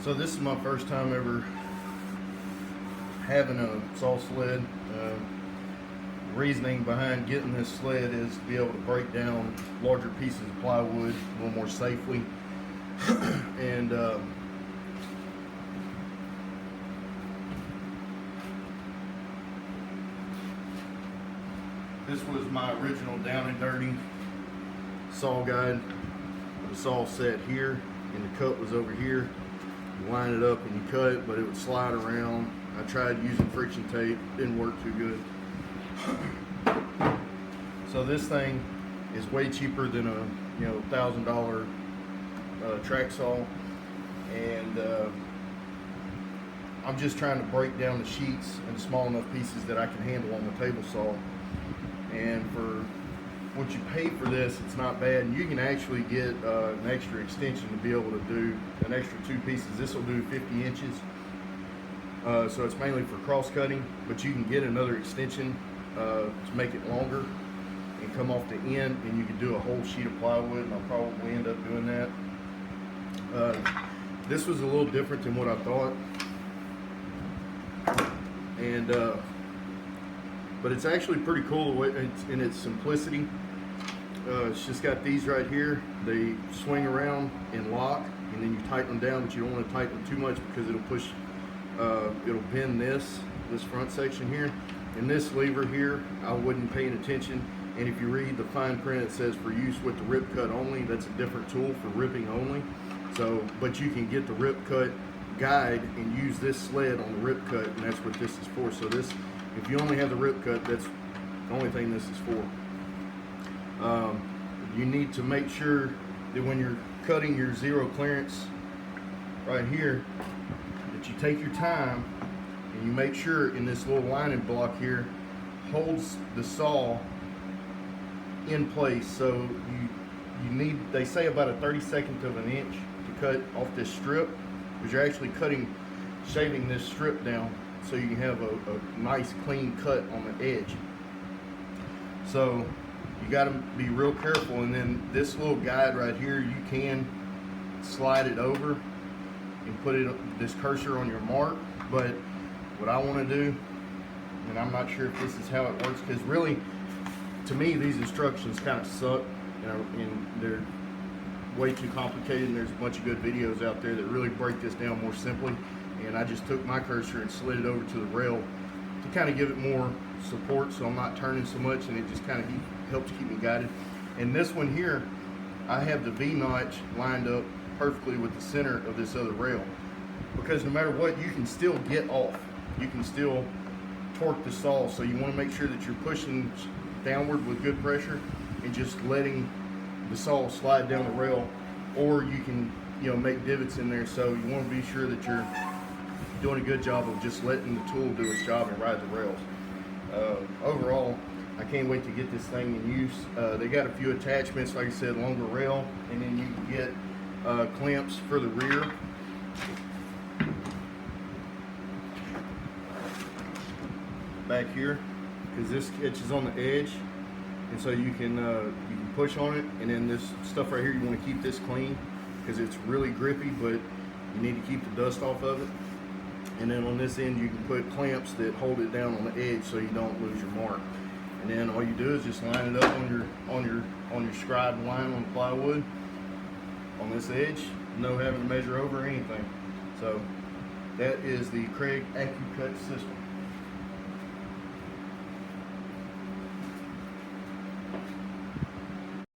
So this is my first time ever having a saw sled. Reasoning behind getting this sled is to be able to break down larger pieces of plywood a little more safely. And this was my original down and dirty saw guide. The saw set here and the cut was over here. You line it up and you cut it, but it would slide around. I tried using friction tape, didn't work too good. So this thing is way cheaper than a $1,000 track saw, and I'm just trying to break down the sheets in small enough pieces that I can handle on the table saw. And for what you pay for this, it's not bad. And you can actually get an extra extension to be able to do an extra 2 pieces. This will do 50 inches. So it's mainly for cross cutting, but you can get another extension to make it longer and come off the end, and you can do a whole sheet of plywood, and I'll probably end up doing that. This was a little different than what I thought, and but it's actually pretty cool in its simplicity. It's just got these right here. They swing around and lock, and then you tighten them down, but you don't want to tighten them too much because it'll push, it'll bend this front section here. And this lever here, I wasn't paying attention. And if you read the fine print, it says for use with the rip cut only. That's a different tool for ripping only. So, but you can get the rip cut guide and use this sled on the rip cut, and that's what this is for. So this, if you only have the rip cut, that's the only thing this is for. You need to make sure that when you're cutting your zero clearance right here, that you take your time and you make sure in this little lining block here holds the saw in place. So you need, they say about a 32nd of an inch to cut off this strip, because you're actually shaving this strip down so you can have a nice clean cut on the edge. So you got to be real careful. And then this little guide right here, you can slide it over and put this cursor on your mark. But what I want to do, and I'm not sure if this is how it works, because really, to me, these instructions kind of suck, and they're way too complicated, and there's a bunch of good videos out there that really break this down more simply. And I just took my cursor and slid it over to the rail to kind of give it more support, so I'm not turning so much, and it just kind of helps keep me guided. And this one here, I have the V-notch lined up perfectly with the center of this other rail, because no matter what, you can still get off. You can still torque the saw, so you want to make sure that you're pushing downward with good pressure and just letting the saw slide down the rail, or you can make divots in there. So you want to be sure that you're doing a good job of just letting the tool do its job and ride the rails. Overall, I can't wait to get this thing in use. They got a few attachments, like I said, longer rail, and then you can get clamps for the rear. Back here, because this catches on the edge, and so you can push on it. And then this stuff right here, you want to keep this clean because it's really grippy, but you need to keep the dust off of it. And then on this end, you can put clamps that hold it down on the edge so you don't lose your mark. And then all you do is just line it up on your scribed line on the plywood on this edge, no having to measure over or anything. So that is the Kreg Accucut system.